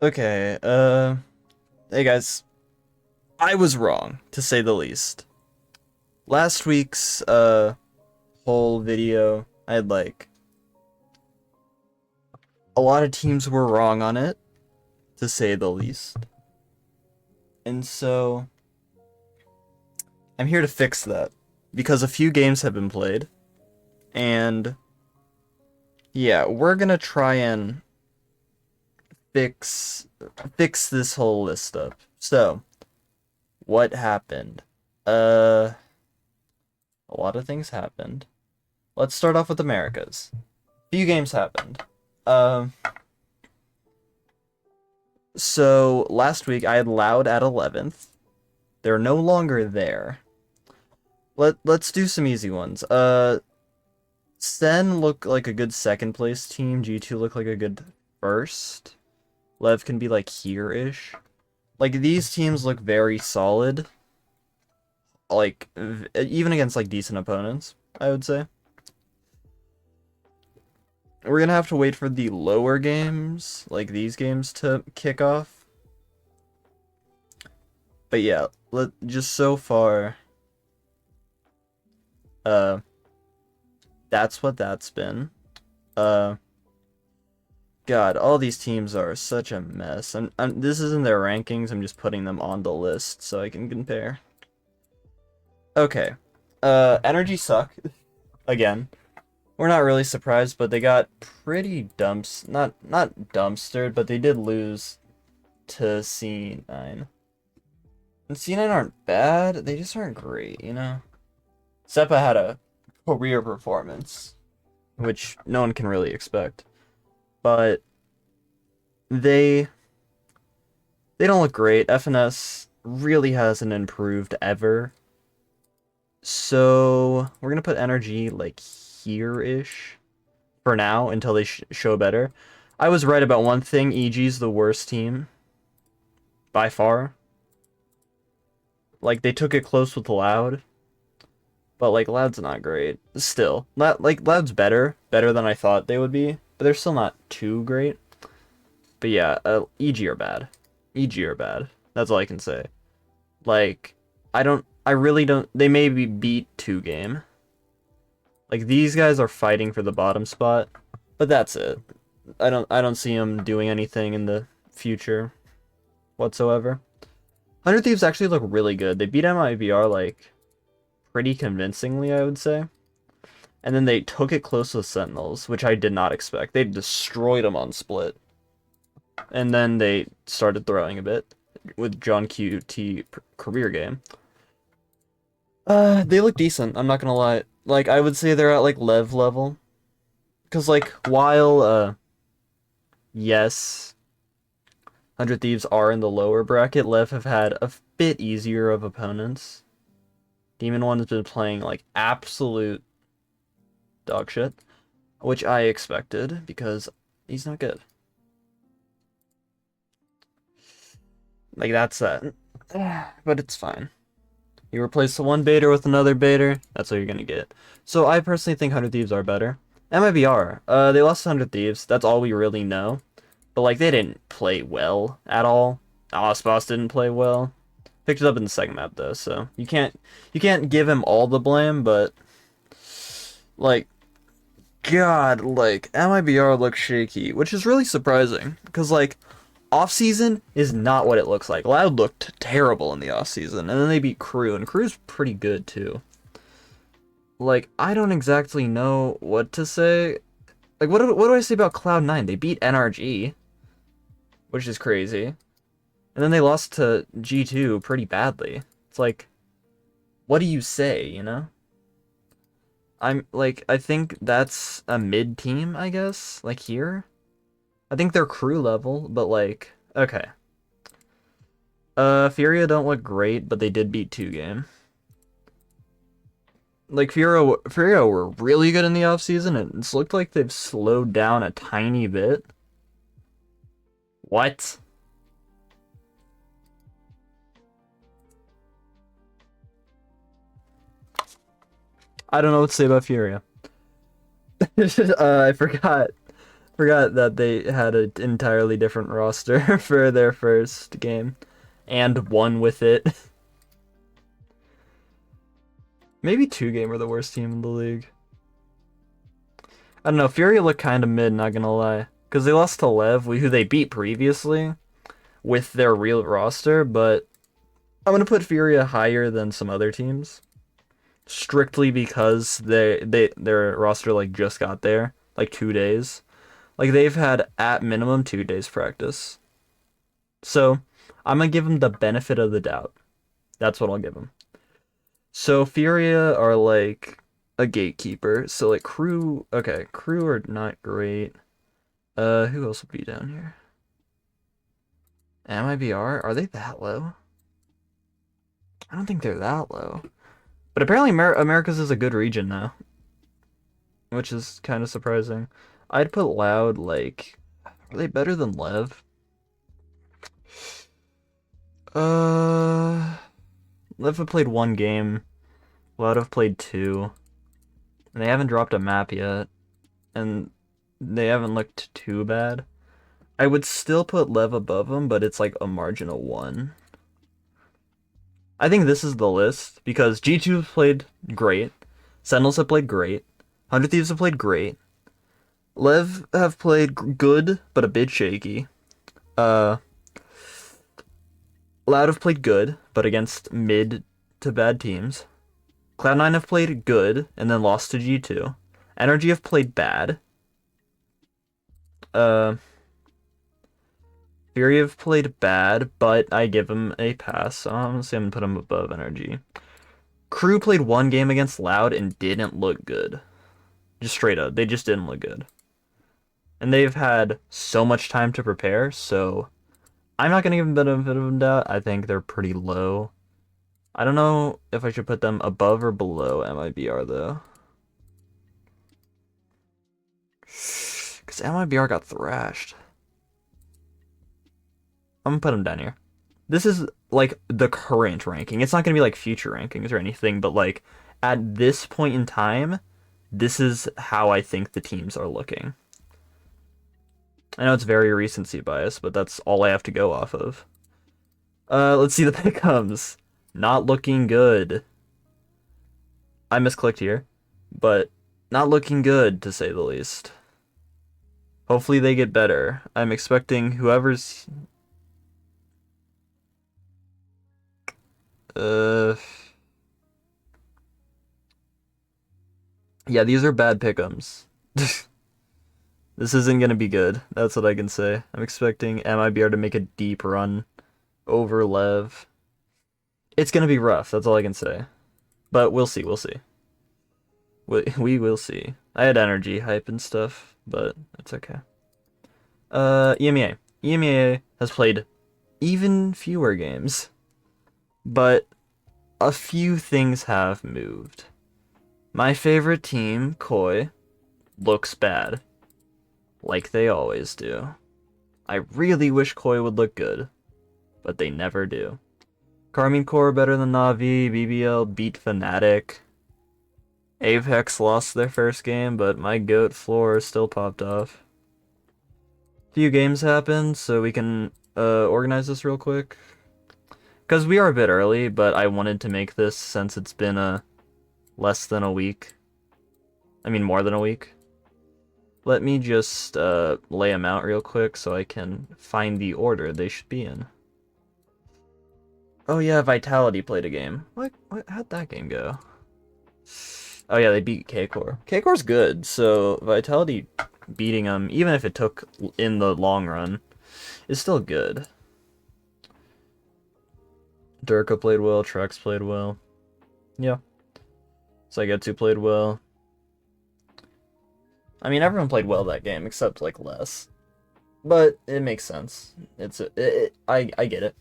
Okay, hey guys, I was wrong, to say the least. Last week's, whole video, I had, a lot of teams were wrong on it, to say the least. And so, I'm here to fix that, because a few games have been played, and, yeah, we're gonna try and fix, fix this whole list up. So, what happened? Uh, a lot of things happened. Let's start off with Americas. Few games happened. Um, so last week I had Loud at 11th. They're no longer there. Let's do some easy ones. Sen look like a good second place team. G2 look like a good first. Lev can be like here-ish. Like these teams look very solid. Like even against like decent opponents, I would say. We're gonna have to wait for the lower games, like these games, to kick off. But yeah, just so far, uh, that's what that's been. Uh, God, all these teams are such a mess. This isn't their rankings. I'm just putting them on the list so I can compare. Okay, Energy suck again. We're not really surprised, but they got pretty not dumpstered, but they did lose to C9. And C9 aren't bad, they just aren't great, you know? Seppa had a career performance, which no one can really expect. But they they don't look great. FNS really hasn't improved ever. So we're gonna put energy like here-ish for now until they show better. I was right about one thing. EG's the worst team by far. Like they took it close with Loud, but like Loud's not great. Still, like Loud's better than I thought they would be, but they're still not too great. But yeah, EG are bad. EG are bad. That's all I can say. Like, I really don't. They maybe beat 2 game. Like these guys are fighting for the bottom spot, but that's it. I don't see them doing anything in the future whatsoever. 100 Thieves actually look really good. They beat MIBR like pretty convincingly, I would say. And then they took it close with Sentinels, which I did not expect. They destroyed them on split. And then they started throwing a bit with John QT career game. They look decent, I'm not gonna lie. Like, I would say they're at, like, Lev level. Because, like, while, yes, 100 Thieves are in the lower bracket, Lev have had a bit easier of opponents. Demon One's been playing, like, absolute dog shit, which I expected, because he's not good. Like, that's that. But it's fine. You replace the one baiter with another baiter, that's what you're gonna get. So I personally think 100 Thieves are better. MIBR, they lost to 100 Thieves, that's all we really know. But like they didn't play well at all. Osboss didn't play well. Picked it up in the second map though, so you can't give him all the blame, but like God, like MIBR looks shaky, which is really surprising because like off season is not what it looks like. Loud looked terrible in the off season, and then they beat Crew, and Crew's pretty good too. Like I don't exactly know what to say. Like what do I say about Cloud9? They beat NRG, which is crazy, and then they lost to G2 pretty badly. It's like, what do you say? You know? I think that's a mid team, I guess. Like here, I think they're crew level, but like okay. Furia don't look great, but they did beat 2 game. Like Furia were really good in the offseason, and it's looked like they've slowed down a tiny bit. What? I don't know what to say about Furia. I forgot. Forgot that they had an entirely different roster for their first game and won with it. Maybe 2Game were the worst team in the league. I don't know, Furia looked kind of mid, not gonna lie. Because they lost to Lev, who they beat previously with their real roster, but I'm gonna put Furia higher than some other teams. Strictly because their roster like just got there, like 2 days. Like they've had at minimum 2 days practice. So I'm gonna give them the benefit of the doubt. That's what I'll give them. So Furia are like a gatekeeper. So like Crew, okay, Crew are not great. Who else would be down here? MIBR, are they that low? I don't think they're that low. But apparently America's is a good region now, which is kind of surprising. I'd put Loud like, are they better than Lev? Uh, Lev have played 1 game. Loud have played 2. And they haven't dropped a map yet. And they haven't looked too bad. I would still put Lev above them, but it's like a margin of 1. I think this is the list because G2 have played great. Sentinels have played great. 100 Thieves have played great. Lev have played good, but a bit shaky. Uh, Loud have played good, but against mid to bad teams. Cloud9 have played good, and then lost to G2. Energy have played bad. Fury have played bad, but I give them a pass, so I'm gonna put them above Energy. Crew played 1 game against Loud and didn't look good. Just straight up, they just didn't look good. And they've had so much time to prepare, so I'm not gonna give them benefit of doubt. I think they're pretty low. I don't know if I should put them above or below MIBR though. Because MIBR got thrashed. I'm gonna put them down here. This is like the current ranking. It's not gonna be like future rankings or anything, but like at this point in time, this is how I think the teams are looking. I know it's very recency bias, but that's all I have to go off of. Let's see the pick'ems. Not looking good. I misclicked here, but not looking good to say the least. Hopefully they get better. I'm expecting whoever's yeah, these are bad pick'ems. This isn't gonna be good. That's what I can say. I'm expecting MIBR to make a deep run over Lev. It's gonna be rough, that's all I can say. But we'll see, we'll see. We will see. I had energy hype and stuff, but it's okay. EMEA. EMEA has played even fewer games, but a few things have moved. My favorite team, Koi, looks bad. Like they always do. I really wish Koi would look good, but they never do. Karmine Corps better than Na'Vi, BBL beat Fnatic. Apex lost their first game, but my GOAT floor still popped off. Few games happened, so we can organize this real quick. Because we are a bit early, but I wanted to make this since it's been less than a week. I mean, more than a week. Let me just lay them out real quick so I can find the order they should be in. Oh yeah, Vitality played a game. How'd that game go? Oh yeah, they beat K-Core. K-Core's good, so Vitality beating them, even if it took in the long run, is still good. Durka played well, Trex played well. Yeah. Saigetsu played well. I mean, everyone played well that game, except, like, less. But it makes sense. I get it.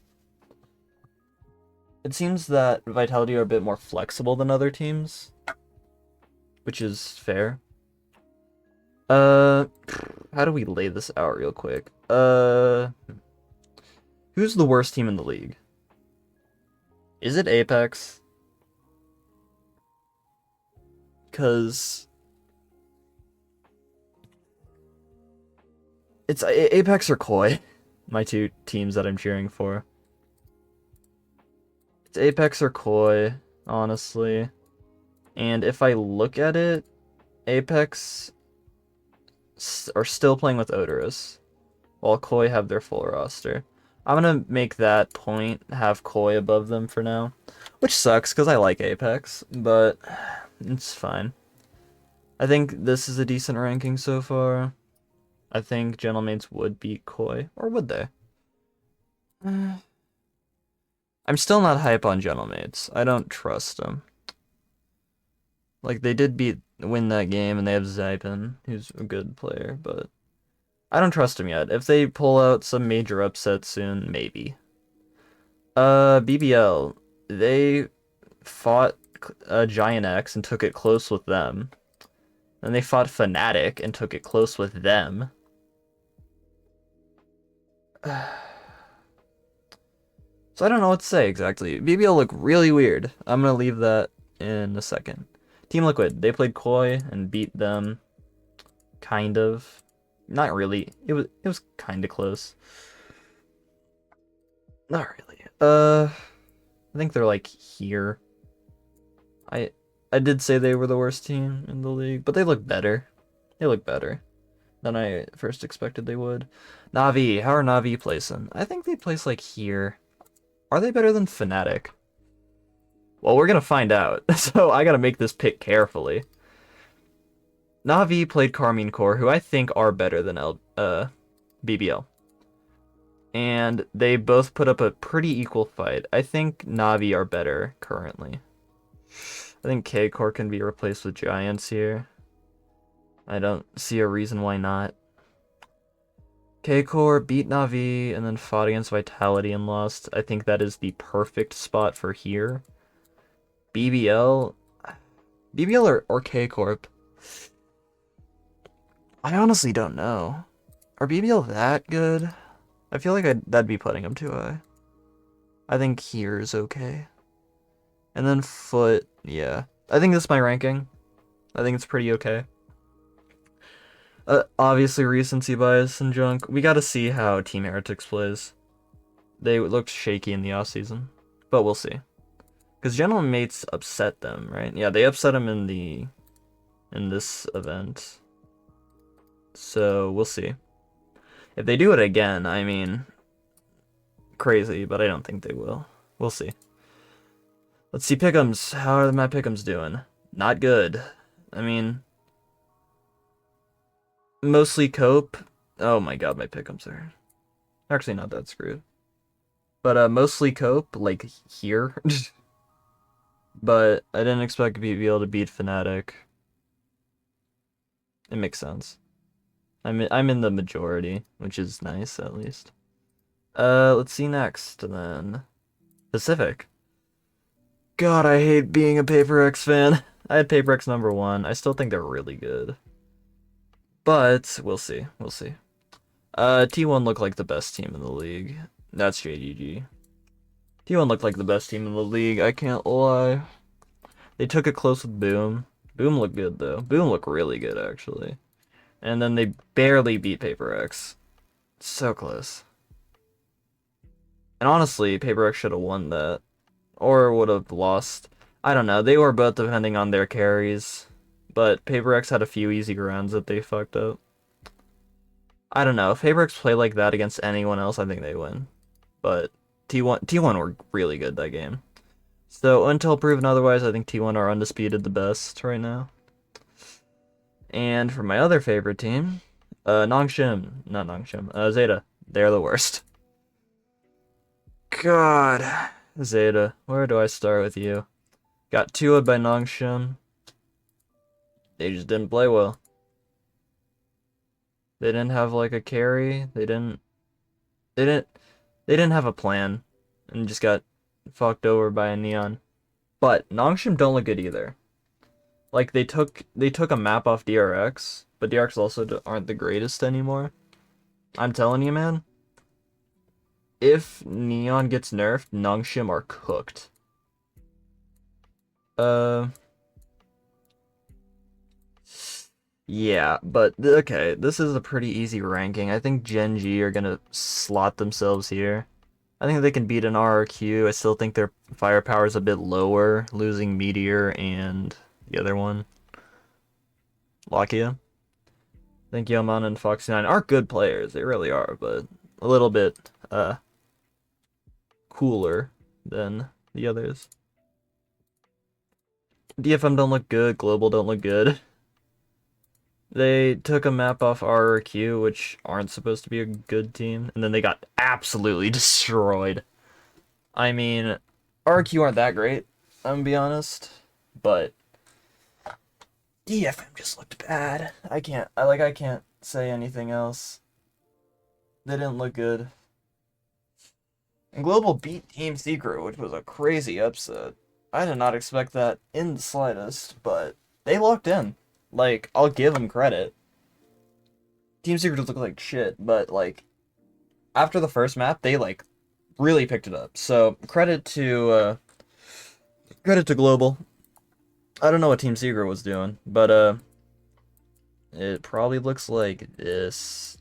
It seems that Vitality are a bit more flexible than other teams, which is fair. How do we lay this out real quick? Who's the worst team in the league? Is it Apex? Because It's Apex or Koi. My two teams that I'm cheering for. It's Apex or Koi, honestly. And if I look at it, Apex are still playing with Odorous, while Koi have their full roster. I'm gonna make that point, have Koi above them for now. Which sucks, because I like Apex, but it's fine. I think this is a decent ranking so far. I think Gentlemates would beat Koi, or would they? I'm still not hype on Gentlemates. I don't trust them. Like, they did win that game, and they have Zypen, who's a good player, but I don't trust him yet. If they pull out some major upset soon, maybe. BBL, they fought Giant X and took it close with them. Then they fought Fnatic and took it close with them. So I don't know what to say exactly. BBL look really weird. I'm gonna leave that in a second. Team Liquid, they played Koi and beat them. Kind of. Not really. It was kind of close. Not really. I think they're like here. I did say they were the worst team in the league, but they look better. They look better than I first expected they would. Na'Vi, how are Na'Vi placing? I think they place like here. Are they better than Fnatic? Well, we're gonna find out, so I gotta make this pick carefully. Na'Vi played Karmine Corp, who I think are better than BBL. And they both put up a pretty equal fight. I think Na'Vi are better currently. I think K-Corp can be replaced with Giants here. I don't see a reason why not. K-Corp beat Na'Vi and then fought against Vitality and lost. I think that is the perfect spot for here. BBL or K-Corp? I honestly don't know. Are BBL that good? I feel like that'd be putting them too high. I think here's okay. And then Foot, yeah. I think this is my ranking. I think it's pretty okay. Obviously recency bias and junk. We gotta see how Team Heretics plays. They looked shaky in the offseason, but we'll see. Because Gentlemates upset them, right? Yeah, they upset them in this event. So we'll see. If they do it again, I mean, crazy, but I don't think they will. We'll see. Let's see pick'ems. How are my pick'ems doing? Not good. I mean, mostly cope. Oh my god, my pick'ems are actually not that screwed. But mostly cope, like here. But I didn't expect to be able to beat Fnatic. It makes sense. I'm in the majority, which is nice at least. Let's see next then. Pacific. God, I hate being a Paper X fan. I had Paper X number 1. I still think they're really good. But we'll see. We'll see. T1 looked like the best team in the league. That's JGG. T1 looked like the best team in the league, I can't lie. They took it close with Boom. Boom looked good though. Boom looked really good actually. And then they barely beat Paper X. So close. And honestly, Paper X should have won that. Or would have lost. I don't know. They were both depending on their carries. But Paper X had a few easy rounds that they fucked up. I don't know. If Paper X play like that against anyone else, I think they win. But T1 were really good that game. So until proven otherwise, I think T1 are undisputed the best right now. And for my other favorite team, Nongshim. Not Nongshim. Zeta. They're the worst. God. Zeta. Where do I start with you? Got 2-0'd by Nongshim. They just didn't play well. They didn't have like a carry. They didn't have a plan and just got fucked over by a Neon. But Nongshim don't look good either. Like they took a map off DRX, but DRX also aren't the greatest anymore. I'm telling you, man. If Neon gets nerfed, Nongshim are cooked. Yeah, but okay, this is a pretty easy ranking. I think Gen G are gonna slot themselves here. I think they can beat an RRQ. I still think their firepower is a bit lower, losing Meteor and the other one, Lakia. I think Yaman and Foxy 9 are good players. They really are, but a little bit cooler than the others. DFM don't look good. Global don't look good. They took a map off RRQ, which aren't supposed to be a good team, and then they got absolutely destroyed. I mean, RRQ aren't that great, I'm gonna be honest, but DFM just looked bad. I can't say anything else. They didn't look good. And Global beat Team Secret, which was a crazy upset. I did not expect that in the slightest, but they locked in. Like, I'll give them credit. Team Secret looked like shit, but like after the first map, they like really picked it up. So credit to Global. I don't know what Team Secret was doing, but it probably looks like this.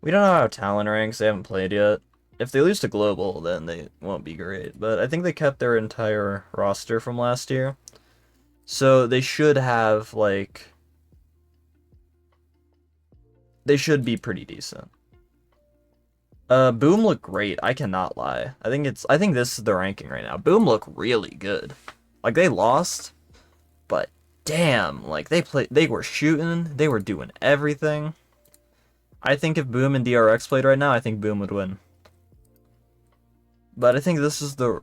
We don't know how talent ranks. They haven't played yet. If they lose to Global, then they won't be great. But I think they kept their entire roster from last year, so they should have like they should be pretty decent. Boom looked great. I cannot lie. I think this is the ranking right now. Boom look really good. Like they lost, but damn, like they were shooting, they were doing everything. I think if Boom and DRX played right now, I think Boom would win. But I think this is the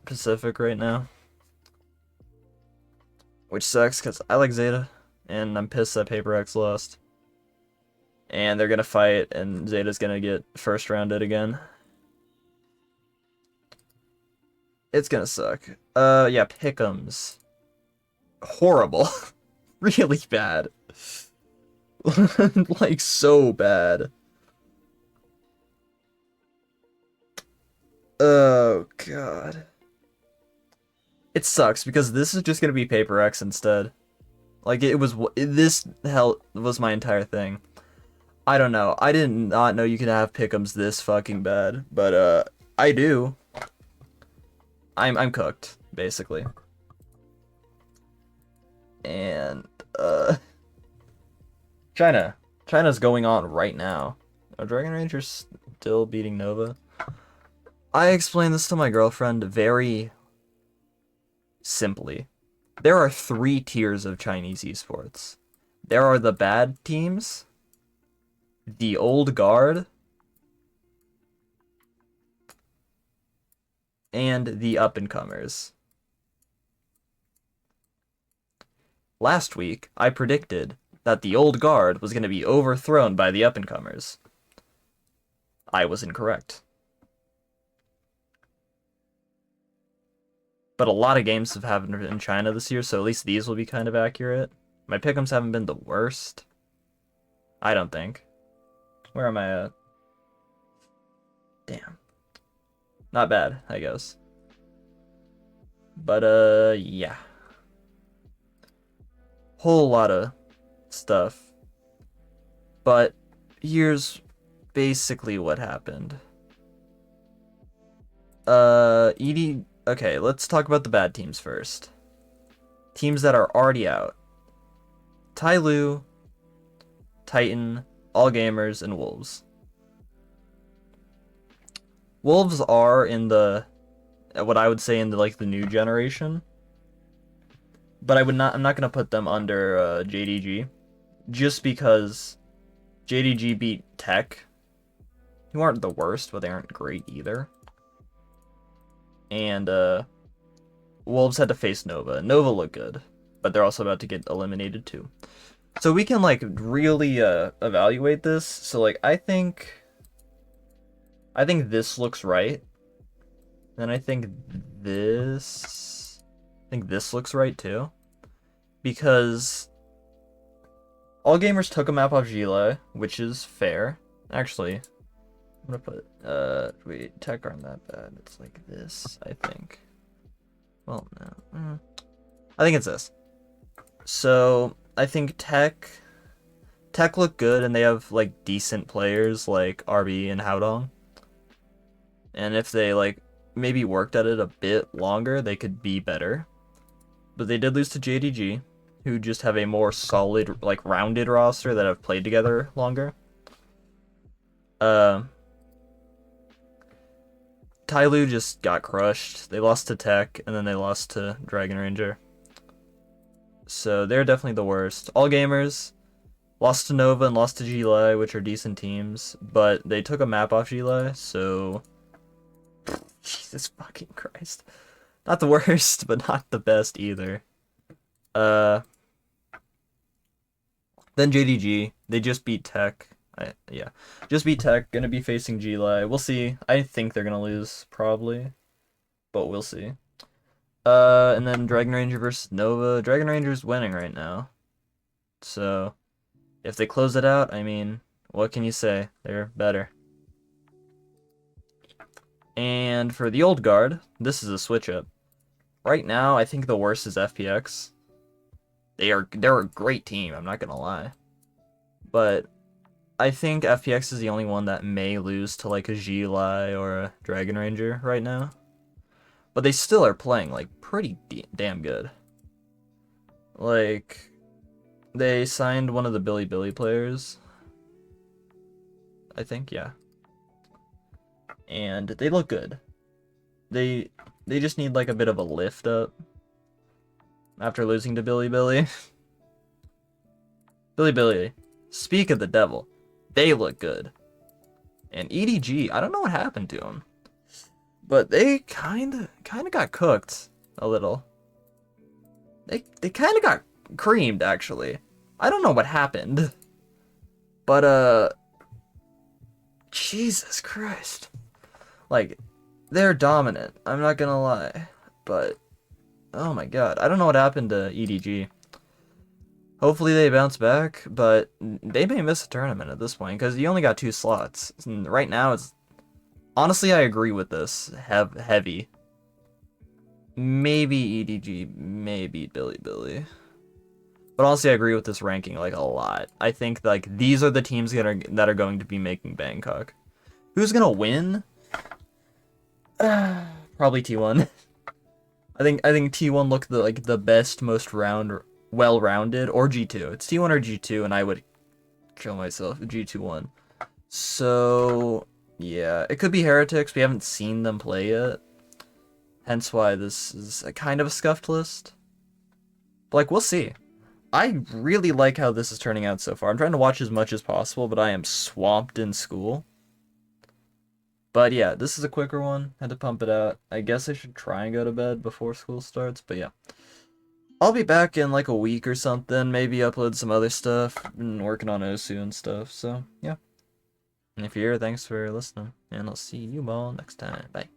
Pacific right now, which sucks because I like Zeta, and I'm pissed that Paper X lost. And they're gonna fight, and Zeta's gonna get first rounded again. It's gonna suck. Yeah, Pick'ems. Horrible. Really bad. Like, so bad. Oh, God. It sucks, because this is just gonna be Paper X instead. Like, this hell was my entire thing. I don't know. I did not know you could have pick'ems this fucking bad, but I do. I'm cooked, basically. And China's going on right now. Are Dragon Rangers still beating Nova? I explained this to my girlfriend very simply. There are 3 tiers of Chinese esports. There are the bad teams, the old guard, and the up-and-comers. Last week, I predicted that the old guard was going to be overthrown by the up-and-comers. I was incorrect. But a lot of games have happened in China this year, so at least these will be kind of accurate. My pick'ems haven't been the worst. I don't think. Where am I at? Damn. Not bad, I guess. But, yeah. Whole lot of stuff. But here's basically what happened. ED... Okay, let's talk about the bad teams first. Teams that are already out. Tyloo, Titan, All Gamers, and Wolves. Wolves are in the... what I would say in the, like, the new generation. But I'm not gonna put them under JDG. Just because JDG beat Tech, who aren't the worst, but they aren't great either. And Wolves had to face Nova. Nova looked good, but they're also about to get eliminated too. So we can like really evaluate this. So like I think this looks right. Then I think this looks right too. Because All Gamers took a map off Gila, which is fair. Actually, I'm gonna put wait, Tech aren't that bad. It's like this, I think. Well, no. I think it's this. So I think Tech look good, and they have like decent players like RB and Haodong. And if they like maybe worked at it a bit longer, they could be better. But they did lose to JDG, who just have a more solid, like rounded roster that have played together longer. Uh, Tyloo just got crushed. They lost to Tech, and then they lost to Dragon Ranger. So they're definitely the worst. All Gamers lost to Nova and lost to Gli, which are decent teams, but they took a map off Gli, so Jesus fucking Christ. Not the worst, but not the best either. Uh then JDG, they just beat Tech. Yeah. Just beat Tech, gonna be facing Gli. We'll see. I think they're gonna lose, probably. But we'll see. And then Dragon Ranger versus Nova. Dragon Ranger's winning right now. So if they close it out, I mean, what can you say? They're better. And for the old guard, this is a switch up. Right now, I think the worst is FPX. They're a great team, I'm not gonna lie. But I think FPX is the only one that may lose to like a Gli or a Dragon Ranger right now. But they still are playing like pretty damn good. Like they signed one of the Bilibili players. I think, yeah. And they look good. They just need like a bit of a lift up after losing to Bilibili. Bilibili, speak of the devil, they look good. And EDG, I don't know what happened to them, but they kind of got cooked a little. They kind of got creamed actually. I don't know what happened, but Jesus Christ, like they're dominant. I'm not gonna lie, but oh my god, I don't know what happened to EDG. Hopefully they bounce back, but they may miss a tournament at this point because you only got 2 slots. And right now, it's honestly I agree with this. Heavy. Maybe EDG, maybe Bilibili. But honestly, I agree with this ranking like a lot. I think like these are the teams that are going to be making Bangkok. Who's gonna win? Probably T1. I think T1 looked the best, most well-rounded, or G2. It's T1 or G2, and I would kill myself if G2 won. So yeah, it could be Heretics. We haven't seen them play yet, hence why this is a kind of a scuffed list. But like we'll see. I really like how this is turning out so far. I'm trying to watch as much as possible, but I am swamped in school. But yeah, this is a quicker one. Had to pump it out. I guess I should try and go to bed before school starts, but yeah. I'll be back in like a week or something, maybe upload some other stuff. Been working on OSU and stuff, so yeah. And if you're here, thanks for listening, and I'll see you all next time. Bye.